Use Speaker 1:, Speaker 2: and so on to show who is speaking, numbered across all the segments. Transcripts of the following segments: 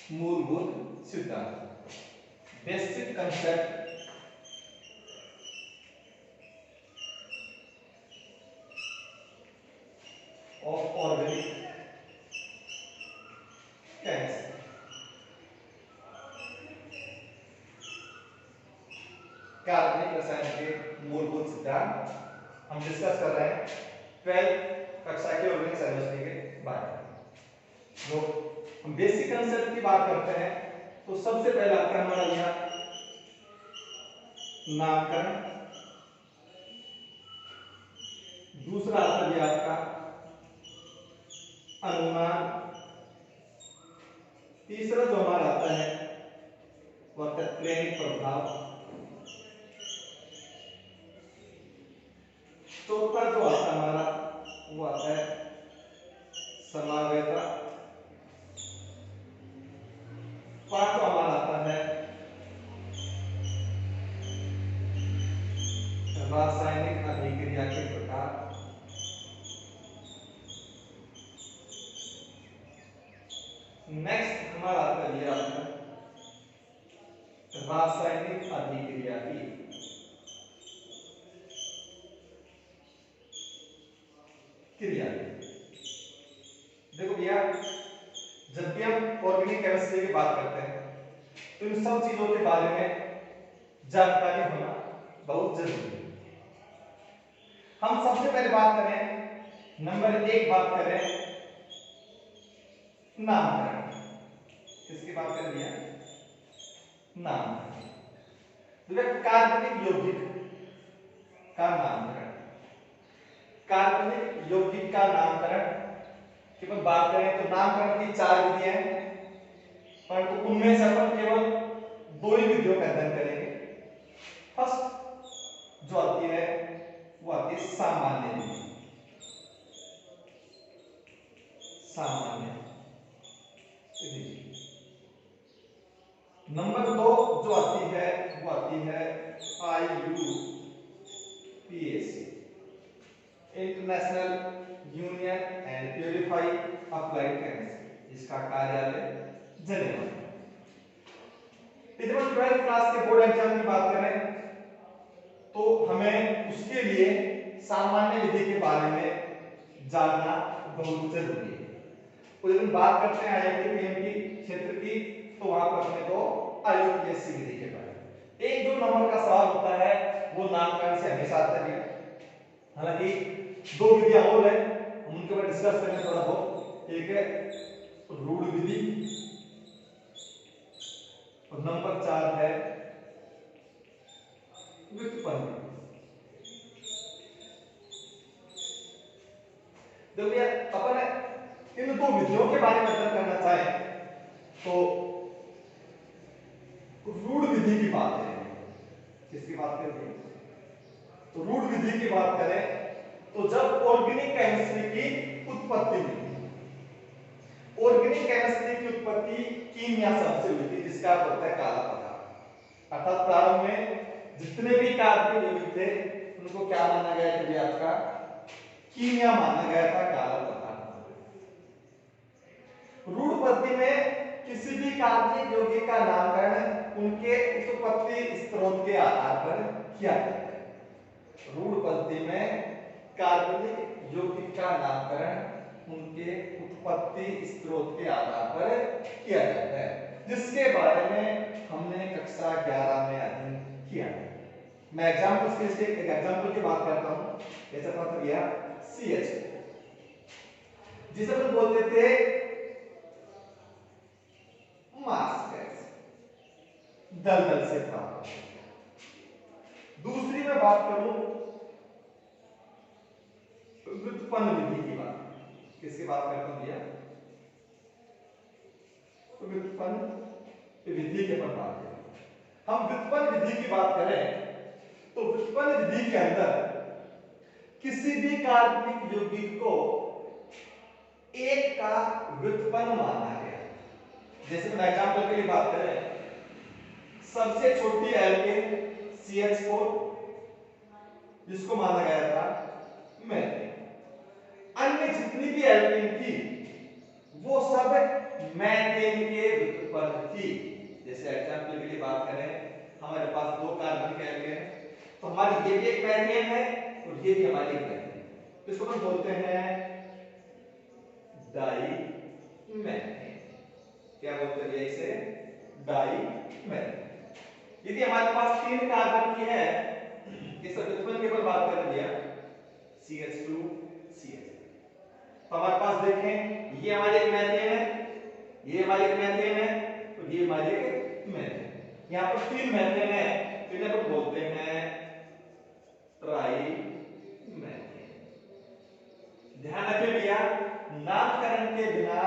Speaker 1: मूलभूत सिद्धांत, basic concept of organic chemistry. कार्बनिक रसायन के मूलभूत सिद्धांत हम डिस्कस कर रहे हैं 12th कक्षा के ऑर्गेनिक केमिस्ट्री के बारे में। जो हम बेसिक कंसेप्ट की बात करते हैं तो सबसे पहले आता है हमारा यहाँ नामकरण, दूसरा आता है आपका अनुमान, तीसरा जो हमारा आता है वो आता है प्रेरित प्रभाव, चौथा जो आता है हमारा वो आता है समावेता, पांचवा हमारा आता है रासायनिक अभिक्रिया के प्रकार, नेक्स्ट हमारा आता है आपका रासायनिक अभिक्रिया की क्रिया। देखो भैया, जब भी हम ऑर्गेनिक केमिस्ट्री की बात करते हैं तो इन सब चीजों के बारे में जानकारी होना बहुत जरूरी है। हम सबसे पहले बात करें, नंबर एक बात करें नामकरण। किसकी बात कर रही है? नामकरण। कार्बनिक यौगिक का नामकरण। कार्बनिक यौगिक का नामकरण की अपन बात करें तो नामकरण की 4 विधियां हैं, परंतु उनमें से अपन केवल 2 ही विधियों का अध्ययन करेंगे। फर्स्ट जो आती है वो आती है सामान्य विधि। सामान्य विधि। नंबर 2 जो आती है वो आती है IUPAC, international union and purified applied chemistry, इसका कार्यालय जेनेवा। यदि हम 12th क्लास के बोर्ड एग्जाम की बात करें तो हमें उसके लिए सामान्य विधि के बारे में जानना बहुत जरूरी है। और जब बात करते हैं IIT PMT क्षेत्र की तो वहां पर अपने को IUPAC विधि के बारे में 1-2 नंबर का सवाल होता है, वो नामकरण से हमेशा आता है। हालांकि 2 विधियां और हैं, हम उनके बारे में डिस्कस करेंगे थोड़ा बहुत। एक है रूढ़ विधि और नंबर 4 है व्युत्पन्न। देखो भैया, अपन इन 2 विधियों के बारे में अध्ययन करना चाहें तो रूढ़ विधि की बात करें। किसकी बात करें? तो रूढ़ विधि की बात करें तो जब ऑर्गेनिक केमिस्ट्री की उत्पत्ति हुई, ऑर्गेनिक केमिस्ट्री की उत्पत्ति कीमिया शब्द से हुई थी, जिसका अर्थ होता है काला पदार्थ। अर्थात प्रारंभ में जितने भी कार्बनिक यौगिक थे उनको क्या माना गया था? आपका कीमिया माना गया था, काला पदार्थ। रूढ़ पद्धति में किसी भी कार्बनिक यौगिक का नामकरण उनके उत्पत्ति स्रोत के आधार पर किया जाता है। रूढ़ पद्धति में कार्बनिक यौगिक का नामकरण उनके उत्पत्ति स्रोत के आधार पर किया जाता है, जिसके बारे में हमने कक्षा 11 में अध्ययन किया है। मैं एग्जांपल्स के एक एग्जांपल की बात करता हूं। जैसे पता गया CH, जिसे हम बोलते थे मास गैस, दलदल से प्राप्त। दूसरी मैं बात करूं व्युत्पन्न विधि की बात। किसकी बात करता हूं भैया? व्युत्पन्न विधि के पर बात करें। हम व्युत्पन्न विधि की बात करें तो व्युत्पन्न विधि के अंदर किसी भी कार्बनिक यौगिक को एक का व्युत्पन्न माना गया। जैसे मैं एग्जांपल के लिए बात करें, सबसे छोटी एल्केन CH4 जिसको माना गया था मैथेन। अन्य जितनी भी एल्केन थी वो सब मैथेन के व्युत्पन्न पद्धति, जैसे एग्जाम्पल के लिए बात करें, हमारे पास 2 कार्बन के एल्केन है, तो हमारी ये भी एक मीथेन है और ये भी हमारी एक मीथेन है, तो इसको हम बोलते हैं डाईमीथेन। क्या बोलते हैं इसे? डाईमीथेन। यदि हमारे पास 3 कार्बन की है, इस व्युत्पन्न के ऊपर बात कर दिया CH2 CH, तो हमारे पास देखें ये हमारी एक मीथेन है, ये हमारी एक मीथेन है, तो ये हमारी एक मीथेन। यहाँ पर 3 मीथेन है, तो इन्हें हम बोलते हैं ट्राईमीथेन। ध्यान रखें भैया, नामकरण के बिना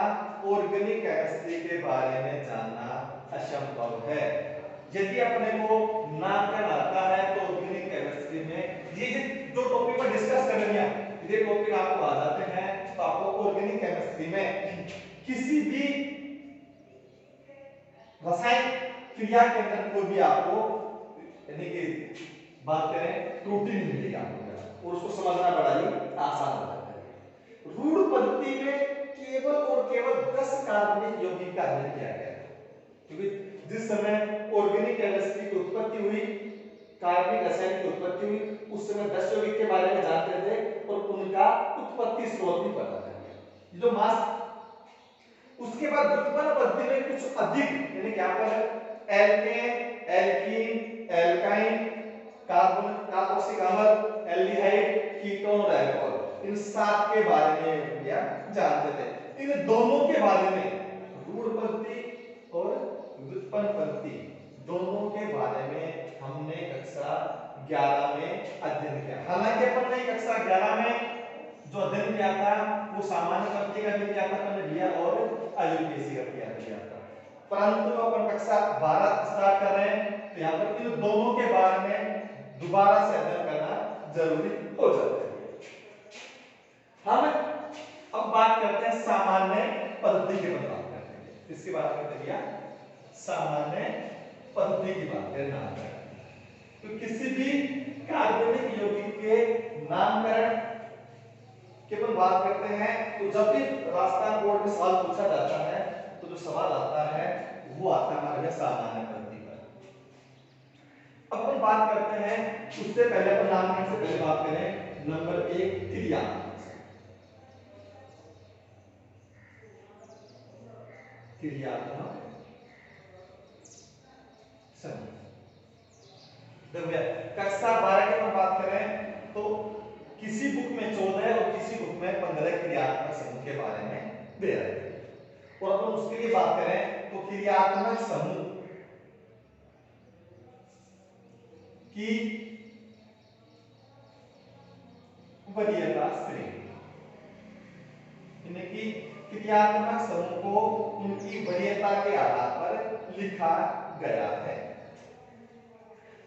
Speaker 1: ऑर्गेनिक केमिस्ट्री के बारे में जानना असंभव है। यदि अपने को नामकरण आता है तो ऑर्गेनिक केमिस्ट्री में ये जो टॉपिक पर डिस्कस कर रहे हैं, ये टॉपिक आपको आ जाते हैं, तो आपको ऑर्गेनिक केमिस्ट्री में किसी भी रासायनिक क्रिया के अंदर कोई भी आपको यानी कि बात करें त्रुटि नहीं मिलेगी आपको, और उसको समझना बड़ा ही आसान हो जाता है। रूढ़ पद्धति में केवल और केवल 10 कार्बनिक यौगिक का अध्ययन किया गया है, क्योंकि जिस समय ऑर्गेनिक केमिस्ट्री की उत्पत्ति हुई, कार्बनिक रसायन की उत्पत्ति हुई, उस समय 10 यौगिक के बारे में जानते थे और उनका उत्पत्ति स्रोत भी पता था। जो मास उसके बाद व्युत्पन्न पद्धति में कुछ अधिक यानी क्या पर alkane, alkene, alkyne, carbon, carboxylic अम्ल, एल्डिहाइड, कीटोन और अल्कोहल, इन 7 के बारे में भैया जानते थे। इन दोनों के बारे में रूढ़ पद्धति और व्युत्पन्न पद्धति दोनों के बारे में हमने कक्षा 11 में अध्ययन किया। हालांकि अपन ने कक्षा 11 में जो अध्ययन किया था वो सामान्य पद्धति का भी किया था अपन ने और आईयूपीएसी का किया था, परंतु अपन कक्षा 12 स्टार्ट कर रहे हैं, तो यहाँ पर इन दोनों के बारे में दोबारा से अध्ययन करना जरूरी हो जाता है। हम अब बात करते हैं सामान्य पद्धति की बात करते हैं। किसकी बात करते हैं? सामान्य पद्धति की बात करना। तो किसी भी कार्बनिक यौगिक के नामकरण की अपन बात करते हैं, तो जब भी राजस्थान बोर्ड में सवाल पूछा जाता है तो जो सवाल आता है वो आता है हमारे सामान्य पद्धति पर। अब अपन बात करते हैं, उससे पहले अपन नामकरण से पहले बात करें नंबर 1 क्रियात्मक समूह। देखो कक्षा 12 की बात करें तो किसी बुक में 14 और किसी बुक में 15 क्रियात्मक समूह के बारे में दे रहे हैं, और अपन उसके लिए बात करें तो क्रियात्मक समूह की वरीयता श्रेणी, यानी कि क्रियात्मक समूह को उनकी वरीयता के आधार पर लिखा गया है।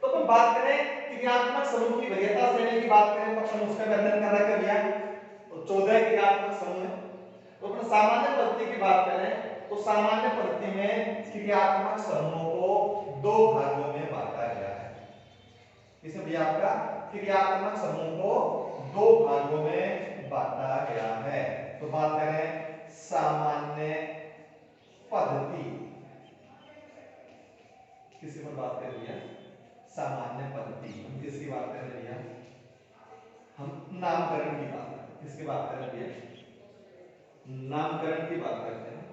Speaker 1: तो अपन बात करें क्रियात्मक समूह की वरीयता श्रेणी की बात करें तो अपन उसका अध्ययन कर रहे हैं, तो 14 क्रियात्मक समूह है। तो अपन सामान्य पद्धति की बात करें तो सामान्य पद्धति में क्रियात्मक समूहों को 2 भागों में बांटा गया है। इसमें भी आपका क्रियात्मक समूह को 2 भागों में बांटा गया है। तो बात करें सामान्य पद्धति, किसी पर बात कर लिया सामान्य पद्धति, हम किसकी बात कर रहे हैं? हम नामकरण की बात, किसकी बात कर रहे हैं? नामकरण की बात करते हैं।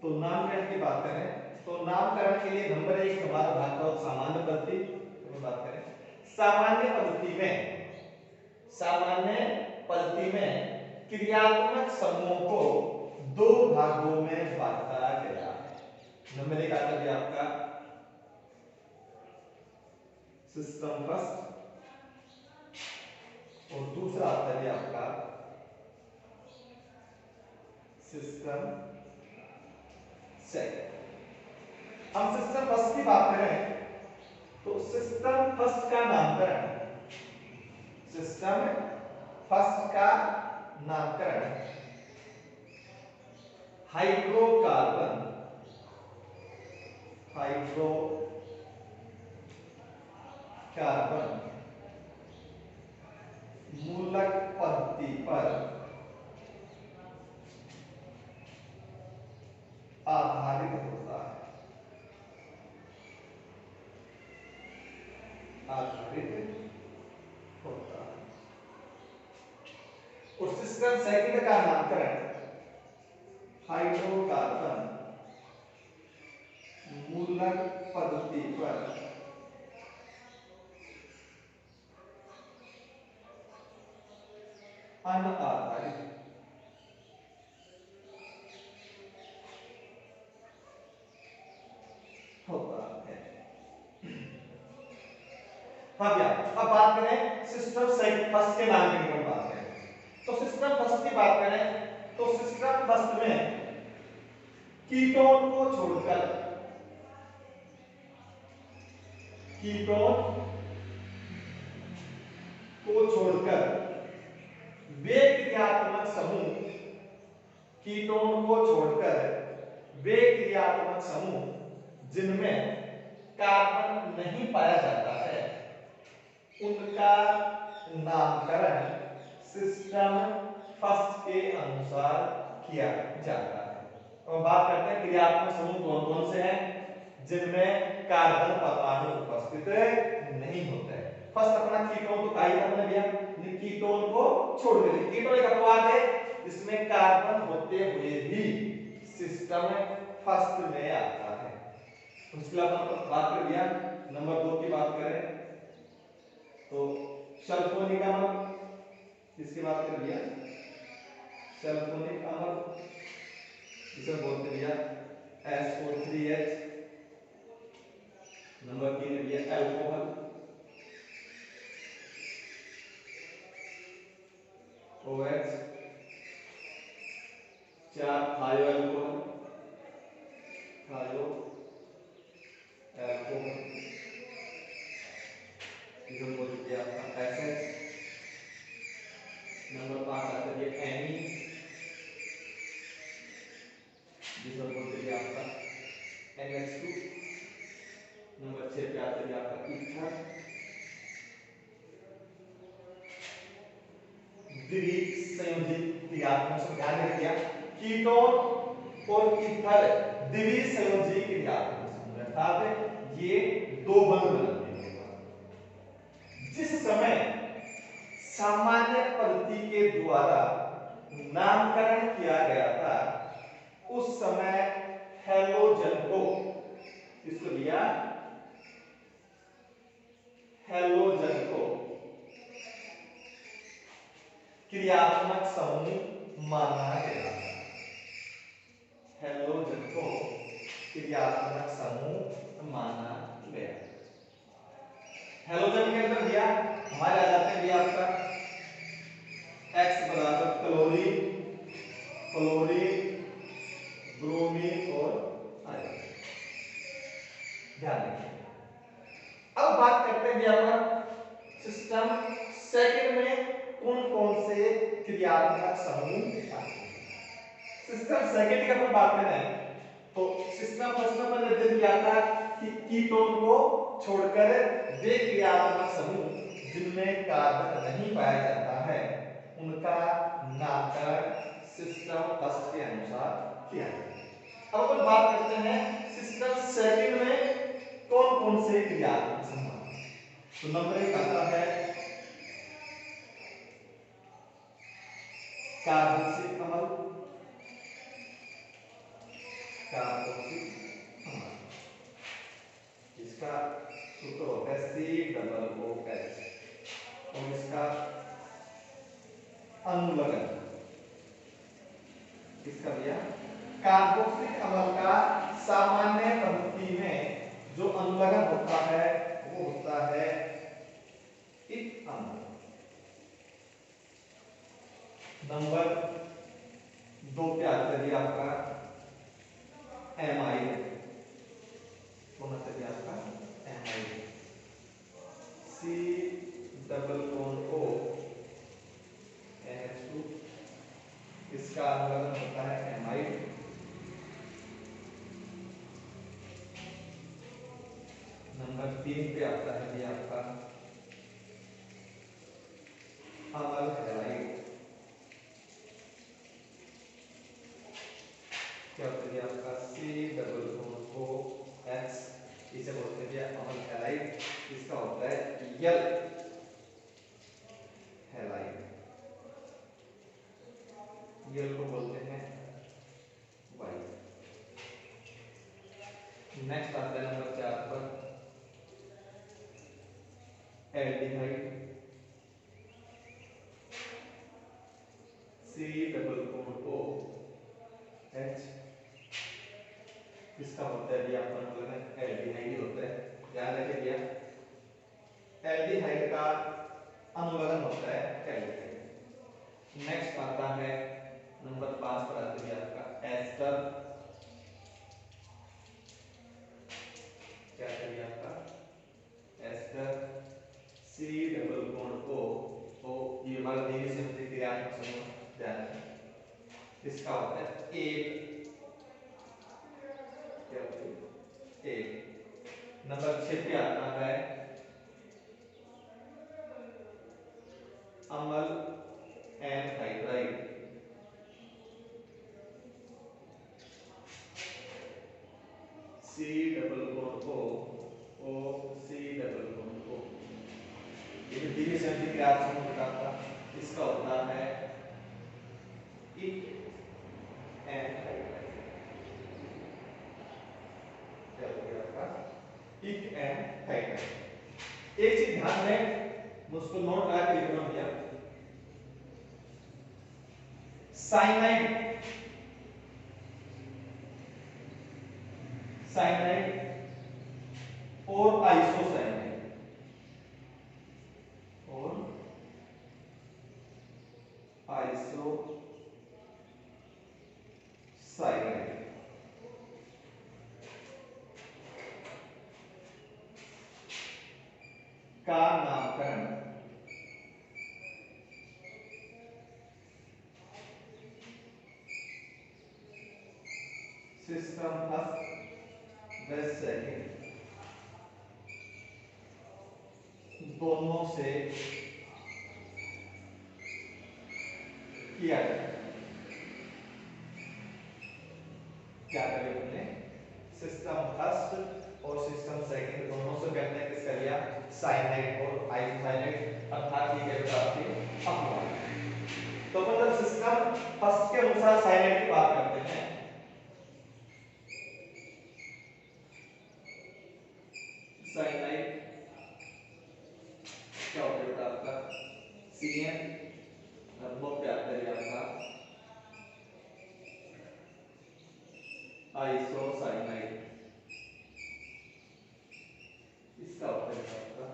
Speaker 1: तो नामकरण की बात करें तो नामकरण के लिए नंबर 1 हमारा भाग का सामान्य पद्धति। तो बात करें सामान्य पद्धति में क्रियात्मक समूह को 2 भागों में बांटा गया है। नंबर 1 आता है आपका सिस्टम फर्स्ट और दूसरा आता है आपका सिस्टम सेकंड। हम सिस्टम फर्स्ट की बात करें तो सिस्टम फर्स्ट का नामकरण, सिस्टम फर्स्ट का नामकरण हाइड्रोकार्बन, मूलक पद्धति पर आधारित होता है। आधारित होता है। और सिस्टम सेकंड का नामकरण हाइड्रोकार्बन मूलक पद्धति पर अनाधारित होता है। अब बात करें सिस्टम फर्स्ट के नाम की बात करें तो सिस्टम फर्स्ट की बात करें तो सिस्टम फर्स्ट में कीटोन को छोड़कर वे क्रियात्मक समूह जिनमें कार्बन नहीं पाया जाता है उनका नामकरण सिस्टम फर्स्ट के अनुसार किया जाता है। अब बात करते हैं क्रियात्मक समूह कौन कौन से हैं जिनमें कार्बन परमाणु उपस्थित नहीं होता है। फर्स्ट अपना कीटोन तो काई हमने लिया, कीटोन को छोड़ देते। कीटोन एक अपवाद है जिसमें कार्बन होते हुए भी सिस्टम फर्स्ट में आता है। उसके बाद अपन बात कर लिया नंबर 2 की बात करें तो सल्फोनिक अम्ल, इसकी बात कर लिया सल्फोनिक अम्ल इसे बोलते दिया SO3H। नंबर 3 दिया अल्कोहल OH। 4 थायो अल्कोहल इसे बोलते दिया आपका SH। नंबर 5 आता है एनी जिसे बोलते दिया आपका NH2। नंबर 6 पे आता है आपका ईथर। द्विसंयोजी क्रियात्मक से ध्यान रखिए कीटोन और ईथर द्विसंयोजी क्रियात्मक समूह अर्थात ये दो बंध बनाते हैं। जिस समय सामान्य पद्धति के द्वारा नामकरण किया गया था उस समय हैलोजन को इसको दिया हैलोजन को क्रियात्मक समूह माना गया। हैलोजन को क्रियात्मक समूह माना गया। हैलोजन के अंदर दिया हमारे आ जाते हैं दिया आपका X बराबर क्लोरीन ब्रोमीन और आयोडीन। ध्यान रखिए। अब बात करते हैं यहाँ पर सिस्टम सेकंड में कौन कौन से क्रियात्मक समूह आते हैं। सिस्टम सेकंड की अपन बात करें तो सिस्टम फर्स्ट में मैंने दे दिया था कि कीटोन को छोड़कर वे क्रियात्मक समूह जिनमें कार्बन नहीं पाया जाता है उनका नामकरण सिस्टम फर्स्ट के अनुसार किया जाता है। अब अपन बात करते हैं सिस्टम सेकंड में कौन कौन से क्रियात्मक समूह। तो नंबर 1 आता है कार्बोक्सिलिक अम्ल। इसका सूत्र होता है COOH और इसका अनुलग्न किसका दिया कार्बोक्सिलिक अम्ल का सामान्य पद्धति में जो अनुलग्न होता है वो होता है इत अम्ल। नंबर 2 पे आता है आपका एमाइड। कौन आता है आपका एमाइड C+O NH2 इसका अनुलग्न होता है एमाइड। नंबर 3 पे आता है ये आपका अमल हैलाइड। क्या होता है आपका COOH इसे बोलते हैं अमल हैलाइड। इसका होता है नेक्स्ट आता है नंबर 4 पर aldehyde, C double bond O H, इसका होता है भी आपका मतलब एल्डिहाइड ही होता है, ध्यान रखिए। एल्डिहाइड का अनुलग्न होता है एल्डिहाइड। नेक्स्ट आता है नंबर 5 पर आते हैं आपका एस्टर, क्या करिए आपका ester, C double bond O ये हमारा देवी से मुझे क्रियात्मक समूह, ध्यान रखें। इसका होता है एक, क्या होता है एक। नंबर 6 पे आता है अम्ल anhydride, C double bond O C double bond O, ये भी दिव्य संधि क्रियात्मक समूह बताता, इसका होता है इक एनहाइड्राइड, क्या हो गया आपका इक एनहाइड्राइड। एक चीज ध्यान में मुझको नोट करा के लिखना भैया, साइनाइड, साइनाइड और आइसोसाइनाइड, और आइसोसाइनाइड का नामकरण सिस्टम फर्स्ट व सेकंड दोनों से किया जाए। क्या करें हमने सिस्टम फर्स्ट और सिस्टम सेकंड दोनों से हमने किसका लिया साइनाइड और आइसोसाइनाइड, अर्थात ये क्या आपके अपमोल। तो मतलब सिस्टम फर्स्ट के अनुसार साइनाइड की बात करते हैं, साइनाइड क्या होता है आपका CN, मतलब क्या आता है आपका आइसोसाइनाइड, इसका होता है आपका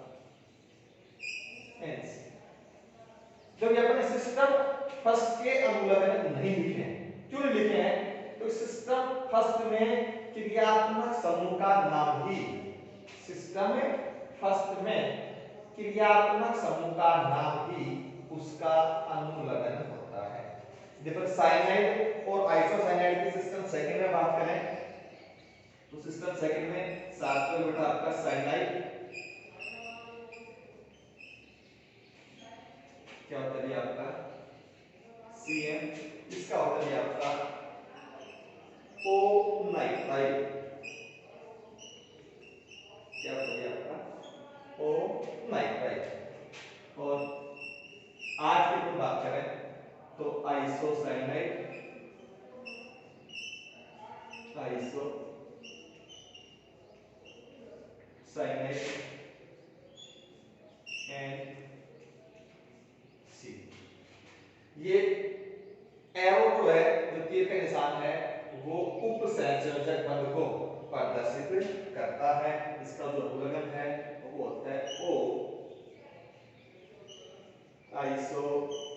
Speaker 1: NC। जब ये अपने सिस्टम फर्स्ट के अनुलग्न नहीं लिखे हैं, क्यों नहीं लिखे हैं, तो सिस्टम फर्स्ट में क्रियात्मक समूह का नाम ही, सिस्टम फर्स्ट में क्रियात्मक समूह का नाम ही उसका अनुलग्न होता है। जब साइनाइड और आइसोसाइनाइड की सिस्टम सेकंड में बात करें तो सिस्टम सेकंड में 7 पे बेटा आपका साइनाइड क्या होता है आपका CN, इसका होता है आपका O नाइट्राइड, क्या होता है आपका O नाइट्राइड। और आज की अपन बात करें तो आइसोसाइनाइड, आइसोसाइनाइड एंड C। ये एरो जो है, जो तीर का निशान है, वो उपसंयोजक बंध को प्रदर्शित करता है। इसका जो उल्लंघन है वो होता है O आइसोनाइट्राइड।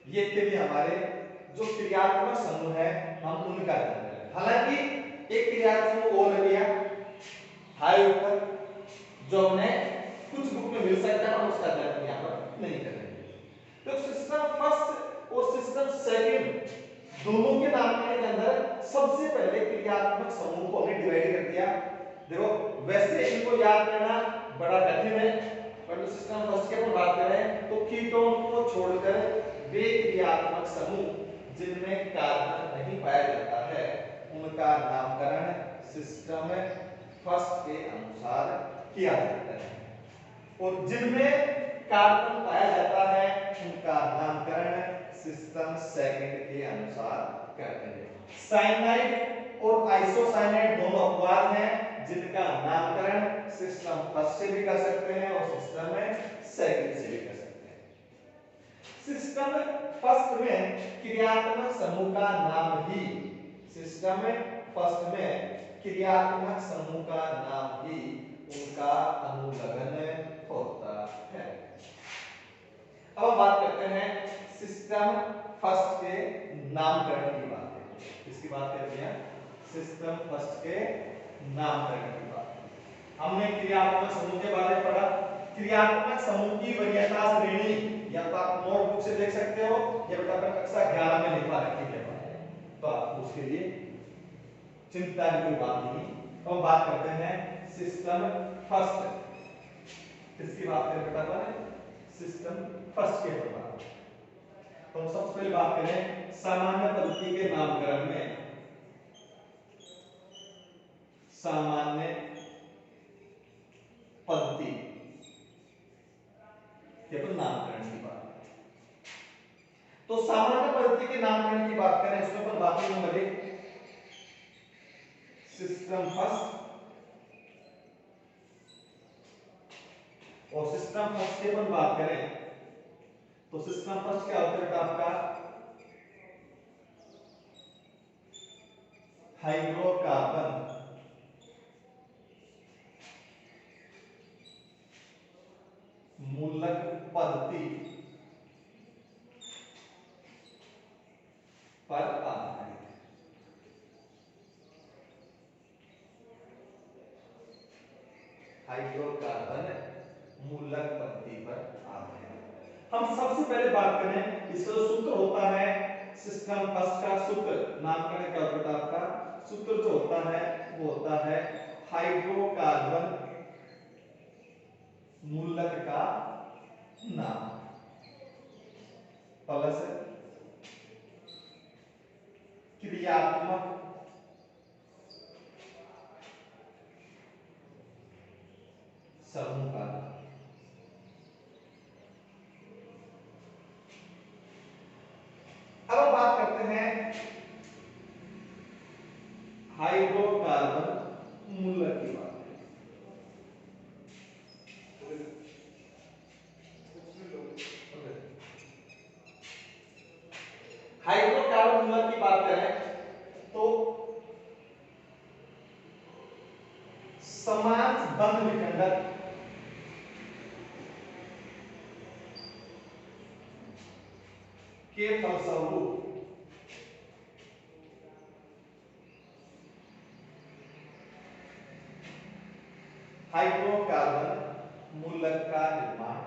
Speaker 1: ये थे भी हमारे जो क्रियात्मक समूह है, हम उनका अध्ययन करेंगे। हालांकि एक क्रियात्मक समूह और लिया हाई ऊपर, जो हमें कुछ बुक में मिल सकता है, हम उसका अध्ययन यहाँ पर नहीं करेंगे। तो सिस्टम फर्स्ट और सिस्टम सेकंड दोनों के नाम के अंदर सबसे पहले क्रियात्मक समूह को हमने डिवाइड कर दिया। देखो वैसे इनको याद करना बड़ा कठिन है, पर सिस्टम फर्स्ट की अपन बात करें तो कीटोन को छोड़कर वे क्रियात्मक समूह जिनमें कार्बन नहीं पाया जाता है उनका नामकरण सिस्टम फर्स्ट के अनुसार किया जाता है, और जिनमें कार्बन पाया जाता है उनका नामकरण सिस्टम सेकंड के अनुसार करते हैं। साइनाइड और आइसोसाइनाइड दोनों अपवाद हैं जिनका नामकरण सिस्टम फर्स्ट से भी कर सकते हैं और सिस्टम सेकंड से भी कर सकते हैं। सिस्टम फर्स्ट में क्रियात्मक समूह का नाम ही सिस्टम फर्स्ट में क्रियात्मक समूह का नाम ही उनका अनुलग्न होता है। अब हम बात करते हैं सिस्टम फर्स्ट के नामकरण की बात करते हैं। इसकी बात करते हैं सिस्टम फर्स्ट के नामकरण की बात। हमने क्रियात्मक समूह के बारे में पढ़ा। क्रियात्मक समूह की वरीयता श्रेणी या तो आप नोटबुक से देख सकते हो या बेटा अपने कक्षा 11 में लिखवा रखी है तो आप उसके लिए चिंता की कोई बात नहीं। तो हम बात करते हैं सिस्टम फर्स्ट। इसकी बात करें बेटा अपन सिस्टम फर्स्ट के बारे में। तो सबसे पहले बात करें सामान्य पद्धति के नामकरण में। सामान्य पद्धति के नामकरण की बात। तो सामान्य पद्धति के नामकरण की बात करें उसमें अपन बात नंबर 1 सिस्टम फर्स्ट और सिस्टम फर्स्ट की अपन बात करें तो सिस्टम फर्स्ट क्या होता है आपका हाइड्रोकार्बन मूलक पद्धति पर आधारित। हाइड्रोकार्बन मूलक पद्धति पर आधारित। हम सबसे पहले बात करें इसका जो सूत्र होता है सिस्टम फर्स्ट का सूत्र नामकरण क्या होता है आपका सूत्र जो होता है वो होता है हाइड्रोकार्बन मूलक का नाम प्लस क्रियात्मक समूह का नाम। अब हम बात करते हैं हाइड्रोकार्बन मूलक की बात। हाइड्रोकार्बन मूलक की बात करें तो समान बंध विखंडन के फलस्वरूप हाइड्रोकार्बन मूलक का निर्माण